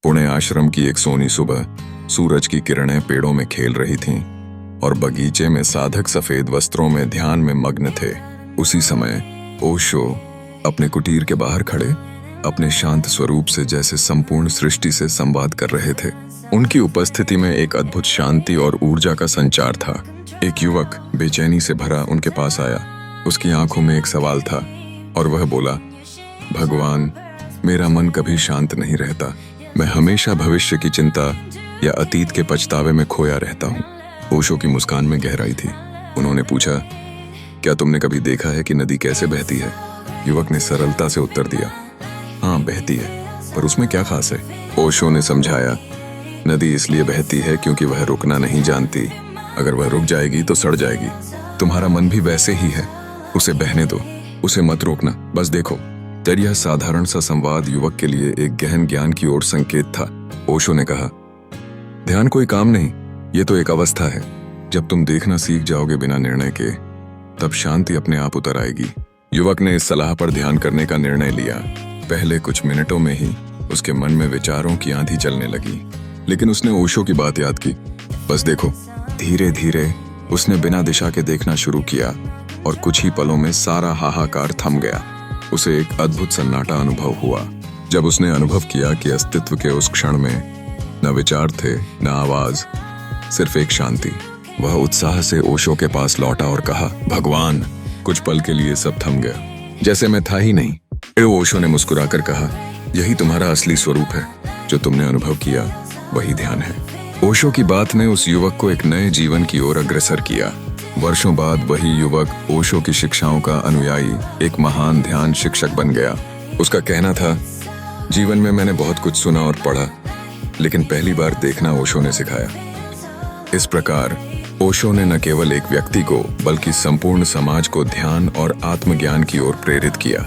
पुणे आश्रम की एक सोनी सुबह सूरज की किरणें पेड़ों में खेल रही थीं और बगीचे में साधक सफेद वस्त्रों में ध्यान में मग्न थे। उसी समय ओशो अपने कुटीर के बाहर खड़े अपने शांत स्वरूप से जैसे संपूर्ण सृष्टि से संवाद कर रहे थे। उनकी उपस्थिति में एक अद्भुत शांति और ऊर्जा का संचार था। एक युवक बेचैनी से भरा उनके पास आया। उसकी आंखों में एक सवाल था और वह बोला, भगवान, मेरा मन कभी शांत नहीं रहता। मैं हमेशा भविष्य की चिंता या अतीत के पछतावे में खोया रहता हूँ। ओशो की मुस्कान में गहराई थी। उन्होंने पूछा, क्या तुमने कभी देखा है कि नदी कैसे बहती है? युवक ने सरलता से उत्तर दिया, हाँ बहती है, पर उसमें क्या खास है? ओशो ने समझाया, नदी इसलिए बहती है क्योंकि वह रुकना नहीं जानती। अगर वह रुक जाएगी तो सड़ जाएगी। तुम्हारा मन भी वैसे ही है, उसे बहने दो, उसे मत रोकना, बस देखो। तेरा यह साधारण सा संवाद युवक के लिए एक गहन ज्ञान की ओर संकेत था। ओशो ने कहा, ध्यान कोई काम नहीं, ये तो एक अवस्था है। जब तुम देखना सीख जाओगे बिना निर्णय के, तब शांति अपने आप उतर आएगी। युवक ने इस सलाह पर ध्यान करने का निर्णय लिया। पहले कुछ मिनटों में ही उसके मन में विचारों की आंधी चलने लगी, लेकिन उसने ओशो की बात याद की। बस देखो। धीरे धीरे उसने बिना दिशा के देखना शुरू किया और कुछ ही पलों में सारा हाहाकार थम गया। उसे एक अद्भुत सन्नाटा अनुभव हुआ। जब उसने अनुभव किया कि अस्तित्व के उस क्षण में न विचार थे, न आवाज, सिर्फ एक शांति। वह उत्साह से ओशो के पास लौटा और कहा, भगवान। कुछ पल के लिए सब थम गया, जैसे मैं था ही नहीं। फिर ओशो ने मुस्कुराकर कहा, यही तुम्हारा असली स्वरूप है। जो तुमने अनुभव किया वही ध्यान है। ओशो की बात ने उस युवक को एक नए जीवन की ओर अग्रसर किया। वर्षों बाद वही युवक ओशो की शिक्षाओं का अनुयायी, एक महान ध्यान शिक्षक बन गया। उसका कहना था, जीवन में मैंने बहुत कुछ सुना और पढ़ा, लेकिन पहली बार देखना ओशो ने सिखाया। इस प्रकार ओशो ने न केवल एक व्यक्ति को बल्कि संपूर्ण समाज को ध्यान और आत्मज्ञान की ओर प्रेरित किया।